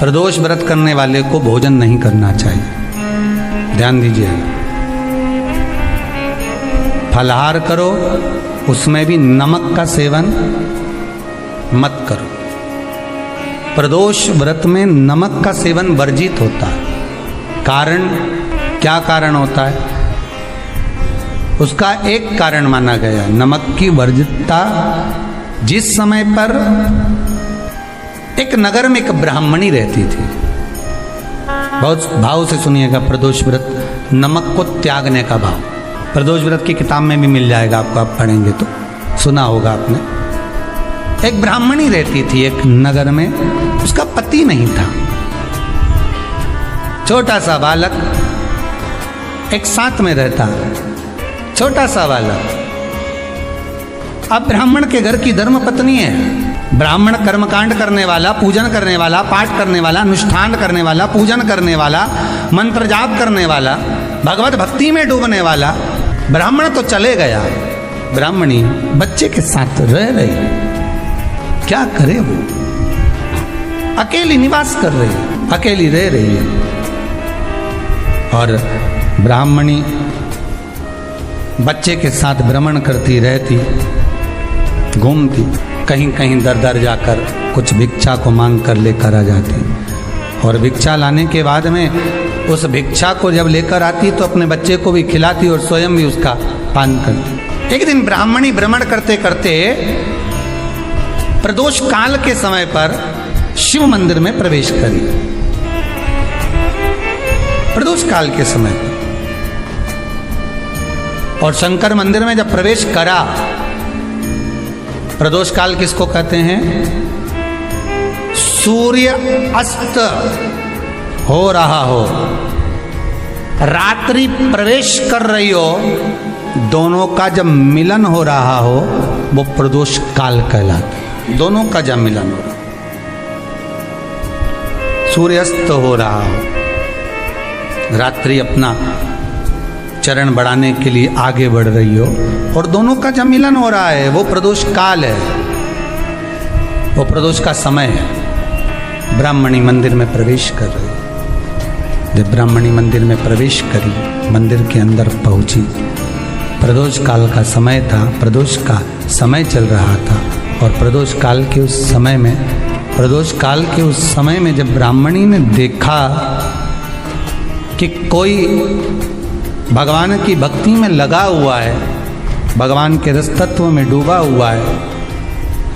प्रदोष व्रत करने वाले को भोजन नहीं करना चाहिए, ध्यान दीजिए। फलाहार करो, उसमें भी नमक का सेवन मत करो। प्रदोष व्रत में नमक का सेवन वर्जित होता है। कारण, क्या कारण होता है? उसका एक कारण माना गया नमक की वर्जितता। जिस समय पर एक नगर में एक ब्राह्मणी रहती थी, बहुत भाव से सुनिएगा, प्रदोष व्रत नमक को त्यागने का भाव। प्रदोष व्रत की किताब में भी मिल जाएगा आपको, आप पढ़ेंगे तो सुना होगा आपने। एक ब्राह्मणी रहती थी एक नगर में, उसका पति नहीं था। छोटा सा बालक एक साथ में रहता, छोटा सा बालक। अब ब्राह्मण के घर की धर्म पत्नी है। ब्राह्मण कर्मकांड करने वाला, पूजन करने वाला, पाठ करने वाला, अनुष्ठान करने वाला, पूजन करने वाला, मंत्र जाप करने वाला, भगवत भक्ति में डूबने वाला। ब्राह्मण तो चले गया, ब्राह्मणी बच्चे के साथ रह रही। क्या करे वो? अकेली निवास कर रही है, अकेली रह रही है। और ब्राह्मणी बच्चे के साथ भ्रमण करती रहती, घूमती, कहीं कहीं दर दर जाकर कुछ भिक्षा को मांग कर लेकर आ जाती। और भिक्षा लाने के बाद में उस भिक्षा को जब लेकर आती तो अपने बच्चे को भी खिलाती और स्वयं भी उसका पान करती। एक दिन ब्राह्मणी भ्रमण करते करते प्रदोष काल के समय पर शिव मंदिर में प्रवेश करी। प्रदोष काल के समय पर, और शंकर मंदिर में जब प्रवेश करा, प्रदोष काल किसको कहते हैं? सूर्य अस्त हो रहा हो, रात्रि प्रवेश कर रही हो, दोनों का जब मिलन हो रहा हो वो प्रदोष काल कहलाता। दोनों का जब मिलन हो रहा, सूर्यास्त हो रहा हो, रात्रि अपना चरण बढ़ाने के लिए आगे बढ़ रही हो, और दोनों का जब मिलन हो रहा है, वो प्रदोष काल है, वो प्रदोष का समय है। ब्राह्मणी मंदिर में प्रवेश कर रही। जब ब्राह्मणी मंदिर में प्रवेश करी, मंदिर के अंदर पहुंची, प्रदोष काल का समय था, प्रदोष का समय चल रहा था। और प्रदोष काल के उस समय में, प्रदोष काल के उस समय में जब ब्राह्मणी ने देखा कि कोई भगवान की भक्ति में लगा हुआ है, भगवान के रस तत्व में डूबा हुआ है,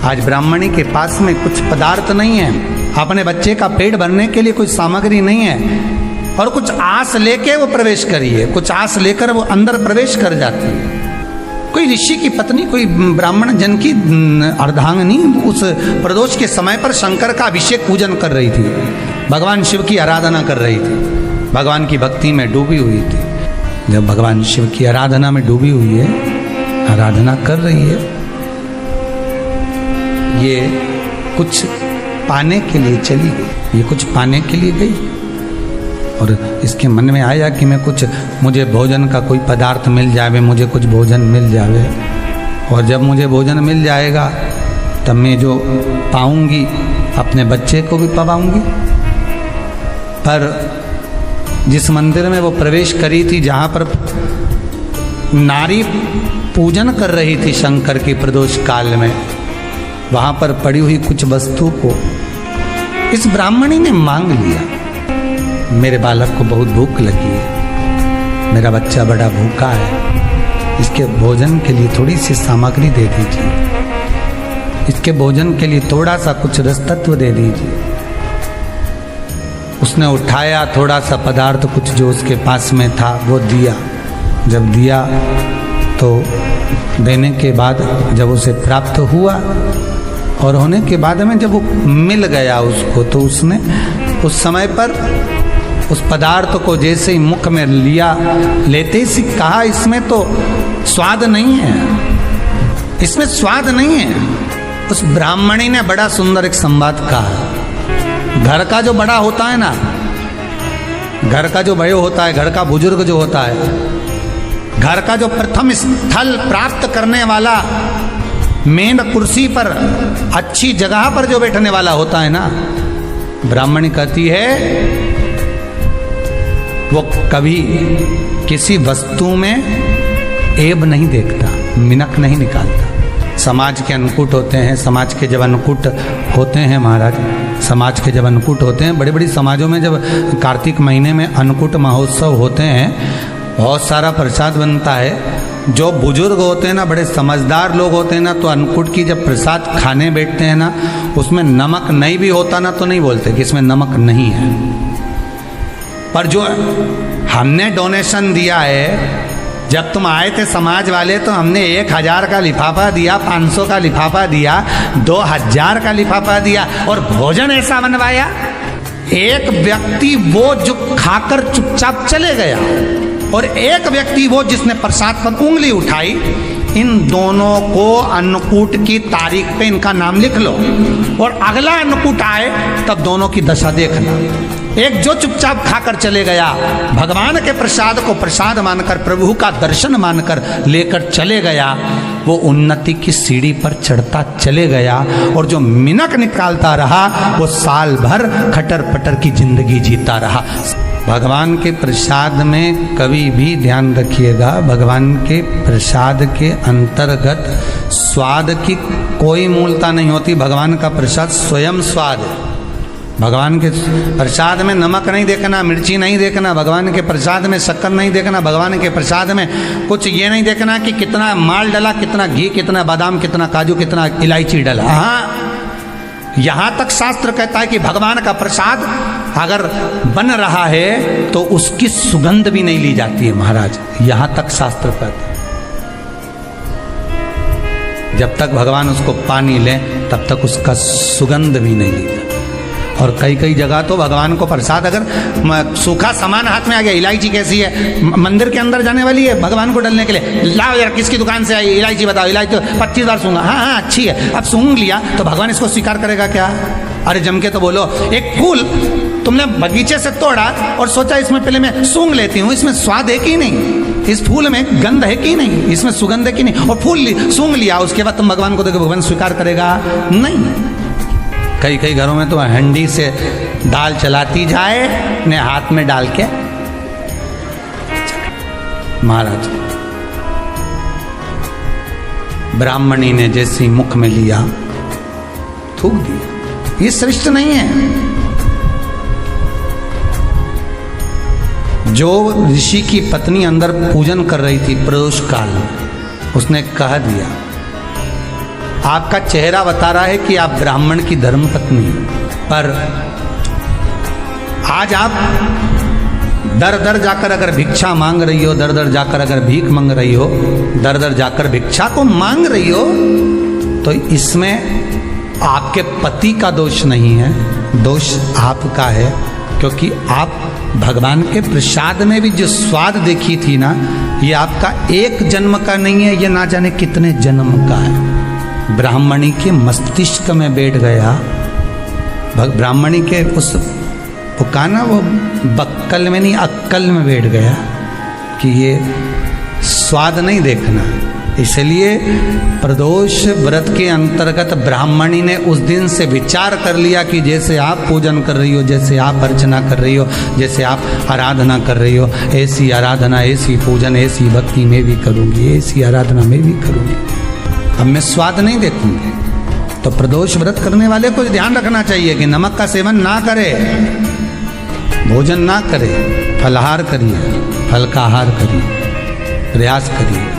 आज ब्राह्मणी के पास में कुछ पदार्थ नहीं है, अपने बच्चे का पेट भरने के लिए कोई सामग्री नहीं है, और कुछ आस लेके वो प्रवेश करी है, कुछ आस लेकर वो अंदर प्रवेश कर जाती है। कोई ऋषि की पत्नी, कोई ब्राह्मण जन की अर्धांगिनी उस प्रदोष के समय पर शंकर का अभिषेक पूजन कर रही थी, भगवान शिव की आराधना कर रही थी, भगवान की भक्ति में डूबी हुई थी। जब भगवान शिव की आराधना में डूबी हुई है, आराधना कर रही है, ये कुछ पाने के लिए चली गई, ये कुछ पाने के लिए गई, और इसके मन में आया कि मैं कुछ, मुझे भोजन का कोई पदार्थ मिल जावे, मुझे कुछ भोजन मिल जावे, और जब मुझे भोजन मिल जाएगा तब मैं जो पाऊंगी अपने बच्चे को भी पाऊंगी। पर जिस मंदिर में वो प्रवेश करी थी, जहाँ पर नारी पूजन कर रही थी शंकर की प्रदोष काल में, वहाँ पर पड़ी हुई कुछ वस्तु को इस ब्राह्मणी ने मांग लिया। मेरे बालक को बहुत भूख लगी है, मेरा बच्चा बड़ा भूखा है, इसके भोजन के लिए थोड़ी सी सामग्री दे दीजिए, इसके भोजन के लिए थोड़ा सा कुछ रस तत्व दे दीजिए। उसने उठाया थोड़ा सा पदार्थ, कुछ जो उसके पास में था वो दिया। जब दिया तो देने के बाद जब उसे प्राप्त हुआ, और होने के बाद में जब वो मिल गया उसको, तो उसने उस समय पर उस पदार्थ को जैसे ही मुख में लिया, लेते ही कहा, इसमें तो स्वाद नहीं है, इसमें स्वाद नहीं है। उस ब्राह्मणी ने बड़ा सुंदर एक संवाद कहा। घर का जो बड़ा होता है ना, घर का जो बड़े होता है, घर का बुजुर्ग जो होता है, घर का जो प्रथम स्थल प्राप्त करने वाला, मेन कुर्सी पर अच्छी जगह पर जो बैठने वाला होता है ना, ब्राह्मणी कहती है वो कभी किसी वस्तु में ऐब नहीं देखता, मिनक नहीं निकालता। समाज के अन्नकूट होते हैं, समाज के जब अन्नकूट होते हैं महाराज, समाज के जब अन्नकूट होते हैं, बड़ी बड़ी समाजों में जब कार्तिक महीने में अन्नकूट महोत्सव होते हैं, बहुत सारा प्रसाद बनता है। जो बुजुर्ग होते हैं ना, बड़े समझदार लोग होते हैं ना, तो अन्नकूट की जब प्रसाद खाने बैठते हैं ना, उसमें नमक नहीं भी होता ना तो नहीं बोलते कि इसमें नमक नहीं है। पर जो हमने डोनेशन दिया है, जब तुम आए थे समाज वाले तो हमने 1000 का लिफाफा दिया, 500 का लिफाफा दिया, 2000 का लिफाफा दिया और भोजन ऐसा बनवाया। एक व्यक्ति वो जो खाकर चुपचाप चले गया और एक व्यक्ति वो जिसने प्रसाद पर उंगली उठाई। इन दोनों को अन्नकूट की तारीख पे इनका नाम लिख लो और अगला अन्नकूट आए तब दोनों की दशा देखना। एक जो चुपचाप खाकर चले गया, भगवान के प्रसाद को प्रसाद मानकर, प्रभु का दर्शन मानकर लेकर चले गया, वो उन्नति की सीढ़ी पर चढ़ता चले गया। और जो मिनक निकालता रहा वो साल भर खटर पटर की जिंदगी जीता रहा। भगवान के प्रसाद में कभी भी ध्यान रखिएगा, भगवान के प्रसाद के अंतर्गत स्वाद की कोई मूलता नहीं होती। भगवान का प्रसाद स्वयं स्वाद है। भगवान के प्रसाद में नमक नहीं देखना, मिर्ची नहीं देखना, भगवान के प्रसाद में शक्कर नहीं देखना, भगवान के प्रसाद में कुछ ये नहीं देखना कि कितना माल डला, कितना घी, कितना बादाम, कितना काजू, कितना इलायची डला। हाँ, यहाँ तक शास्त्र कहता है कि भगवान का प्रसाद अगर बन रहा है तो उसकी सुगंध भी नहीं ली जाती है महाराज। यहाँ तक शास्त्र कहता है। जब तक भगवान उसको पानी ले तब तक उसका सुगंध भी नहीं ली जाती। और कई कई जगह तो भगवान को प्रसाद अगर सूखा सामान हाथ में आ गया, इलायची कैसी है, मंदिर के अंदर जाने वाली है भगवान को डालने के लिए, लाओ यार किसकी दुकान से आई इलायची बताओ, इलायची 25 बार सूंघा, हाँ हाँ अच्छी है, अब सूंघ लिया तो भगवान इसको स्वीकार करेगा क्या? अरे जम के तो बोलो। एक फूल तुमने बगीचे से तोड़ा और सोचा इसमें पहले मैं सूंघ लेती हूँ, इसमें स्वाद है कि नहीं, इस फूल में गंध है कि नहीं, इसमें सुगंध है कि नहीं, और फूल सूंघ लिया, उसके बाद तुम भगवान को देखो, भगवान स्वीकार करेगा नहीं। कई कई घरों में तो हंडी से दाल चलाती जाए ने हाथ में डाल के महाराज। ब्राह्मणी ने जैसी मुख में लिया थूक दिया। ये श्रेष्ठ नहीं है। जो ऋषि की पत्नी अंदर पूजन कर रही थी प्रदोष काल में, उसने कह दिया आपका चेहरा बता रहा है कि आप ब्राह्मण की धर्म पत्नी, पर आज आप दर दर जाकर अगर भिक्षा मांग रही हो, दर दर जाकर अगर भीख मांग रही हो, दर दर जाकर भिक्षा को मांग रही हो, तो इसमें आपके पति का दोष नहीं है, दोष आपका है। क्योंकि आप भगवान के प्रसाद में भी जो स्वाद देखी थी ना, ये आपका एक जन्म का नहीं है, ये ना जाने कितने जन्म का है। ब्राह्मणी के मस्तिष्क में बैठ गया, ब्राह्मणी के उस पुकाना वो बक्कल में नहीं अक्कल में बैठ गया कि ये स्वाद नहीं देखना। इसलिए प्रदोष व्रत के अंतर्गत ब्राह्मणी ने उस दिन से विचार कर लिया कि जैसे आप पूजन कर रही हो, जैसे आप अर्चना कर रही हो, जैसे आप आराधना कर रही हो, ऐसी आराधना, ऐसी पूजन, ऐसी भक्ति मैं भी करूँगी, ऐसी आराधना मैं भी करूँगी। अब मैं स्वाद नहीं देखूंगी। तो प्रदोष व्रत करने वाले को ध्यान रखना चाहिए कि नमक का सेवन ना करे, भोजन ना करे, फलाहार करिए, फल का आहार करिए, प्रयास करिए।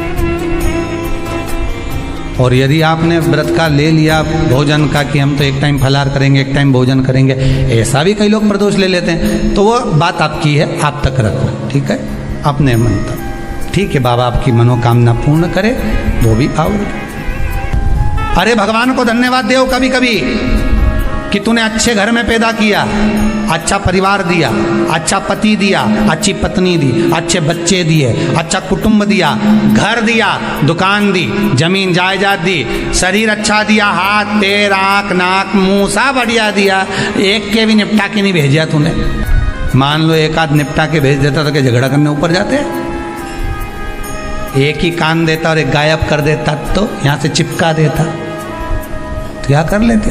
और यदि आपने व्रत का ले लिया भोजन का कि हम तो एक टाइम फलाहार करेंगे, एक टाइम भोजन करेंगे, ऐसा भी कई लोग प्रदोष ले लेते हैं, तो वो बात आपकी है, आप तक रखो, ठीक है, अपने मन तक। ठीक है, बाबा आपकी मनोकामना पूर्ण करे, वो भी भाव रखे। अरे भगवान को धन्यवाद दो कभी कभी कि तूने अच्छे घर में पैदा किया, अच्छा परिवार दिया, अच्छा पति दिया, अच्छी पत्नी दी, अच्छे बच्चे दिए, अच्छा कुटुंब दिया, घर दिया, दुकान दी, जमीन जायदाद दी, शरीर अच्छा दिया, हाथ पैर आँख नाक मुंह सब बढ़िया दिया, एक के भी निपटा के नहीं भेजा तूने। मान लो एक आध निपटा के भेज देता तो क्या झगड़ा करने ऊपर जाते? एक ही कान देता और एक गायब कर देता तो यहाँ से चिपका देता, क्या कर लेते?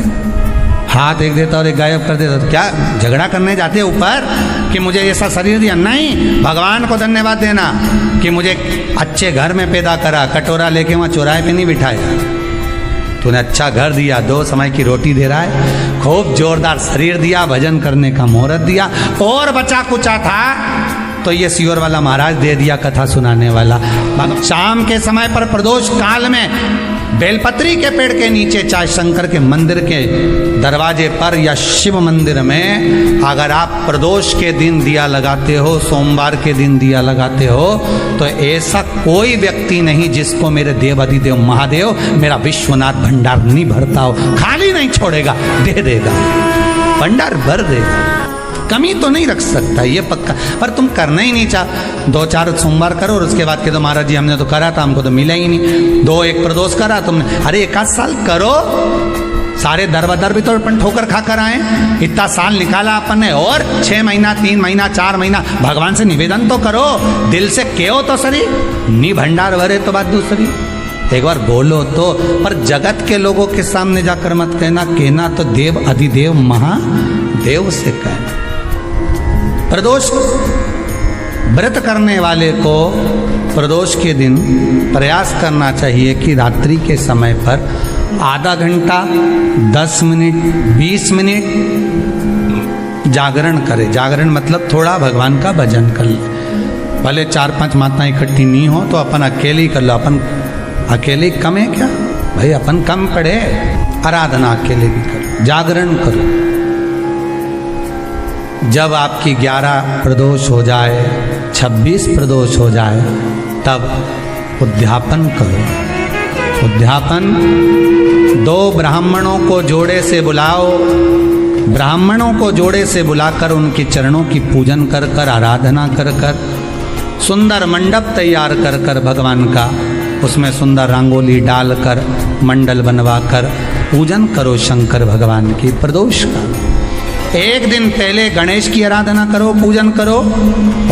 हाथ एक देता और एक गायब कर देता। तो क्या झगड़ा करने जाते हैं ऊपर कि मुझे ऐसा शरीर दिया? नहीं, भगवान को धन्यवाद देना कि मुझे अच्छे घर में पैदा करा, कटोरा लेके वहाँ चौराहे पे नहीं बिठाया। तूने अच्छा घर दिया, 2 समय की रोटी दे रहा है, खूब जोरदार शरीर दिया, भजन करने का मुहूर्त दिया, और बचा कुचा था तो ये सियोर वाला महाराज दे दिया, कथा सुनाने वाला। शाम के समय पर प्रदोष काल में बेलपत्री के पेड़ के नीचे, चाहे शंकर के मंदिर के दरवाजे पर या शिव मंदिर में, अगर आप प्रदोष के दिन दिया लगाते हो, सोमवार के दिन दिया लगाते हो, तो ऐसा कोई व्यक्ति नहीं जिसको मेरे देव अधिदेव महादेव मेरा विश्वनाथ भंडार नहीं भरता हो। खाली नहीं छोड़ेगा, दे देगा, भंडार भर देगा, कमी तो नहीं रख सकता, ये पक्का। पर तुम करना ही नहीं चाह, 2-4 सोमवार करो और उसके बाद के तो महाराज जी हमने तो करा था, हमको तो मिला ही नहीं। 2-1 प्रदोष करा तुमने, अरे 1 साल करो, सारे दर बदर भी तो अपन ठोकर खा कर आए, इतना साल निकाला अपन ने, और 6 महीना 3 महीना 4 महीना भगवान से निवेदन तो करो, दिल से कहो तो सरी, नी भंडार भरे तो बात दूसरी, एक बार बोलो तो। पर जगत के लोगों के सामने जाकर मत कहना तो देव अधिदेव महादेव से कहना। प्रदोष व्रत करने वाले को प्रदोष के दिन प्रयास करना चाहिए कि रात्रि के समय पर आधा घंटा, 10 मिनट, 20 मिनट जागरण करे। जागरण मतलब थोड़ा भगवान का भजन कर ले। भले 4-5 माताएं इकट्ठी नहीं हो तो अपन अकेले ही कर लो। अपन अकेले कम है क्या भाई? अपन कम पड़े, आराधना अकेले भी करो, जागरण करो। जब आपकी 11 प्रदोष हो जाए, 26 प्रदोष हो जाए, तब उद्यापन करो। उद्यापन 2 ब्राह्मणों को जोड़े से बुलाओ, ब्राह्मणों को जोड़े से बुलाकर उनके चरणों की पूजन कर कर, आराधना कर कर, सुंदर मंडप तैयार कर कर भगवान का, उसमें सुंदर रंगोली डालकर, मंडल बनवाकर पूजन करो शंकर भगवान की प्रदोष का। एक दिन पहले गणेश की आराधना करो, पूजन करो,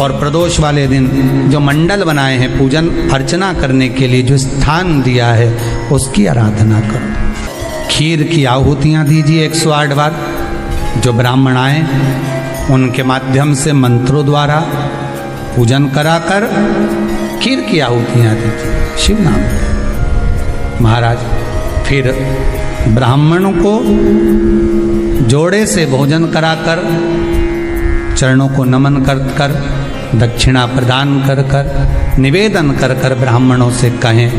और प्रदोष वाले दिन जो मंडल बनाए हैं पूजन अर्चना करने के लिए, जो स्थान दिया है उसकी आराधना करो। खीर की आहुतियाँ दीजिए 108 बार। जो ब्राह्मण आए उनके माध्यम से मंत्रों द्वारा पूजन कराकर खीर की आहुतियाँ दीजिए शिव नाम। महाराज फिर ब्राह्मणों को जोड़े से भोजन कराकर, चरणों को नमन कर कर, दक्षिणा प्रदान कर कर, निवेदन कर कर ब्राह्मणों से कहें,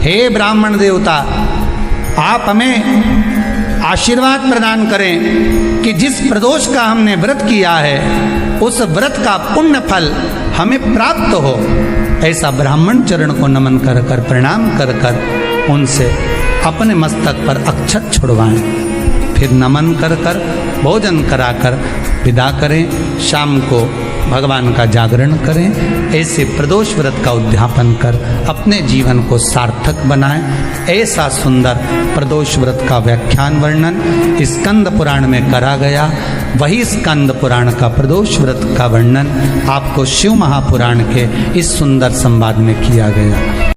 हे ब्राह्मण देवता, आप हमें आशीर्वाद प्रदान करें कि जिस प्रदोष का हमने व्रत किया है उस व्रत का पुण्य फल हमें प्राप्त हो। ऐसा ब्राह्मण चरण को नमन कर कर, प्रणाम कर कर उनसे अपने मस्तक पर अक्षत छुड़वाएं। फिर नमन कर कर, भोजन कराकर विदा करें। शाम को भगवान का जागरण करें। ऐसे प्रदोष व्रत का उद्यापन कर अपने जीवन को सार्थक बनाएं। ऐसा सुंदर प्रदोष व्रत का व्याख्यान वर्णन स्कंद पुराण में करा गया। वही स्कंद पुराण का प्रदोष व्रत का वर्णन आपको शिव महापुराण के इस सुंदर संवाद में किया गया।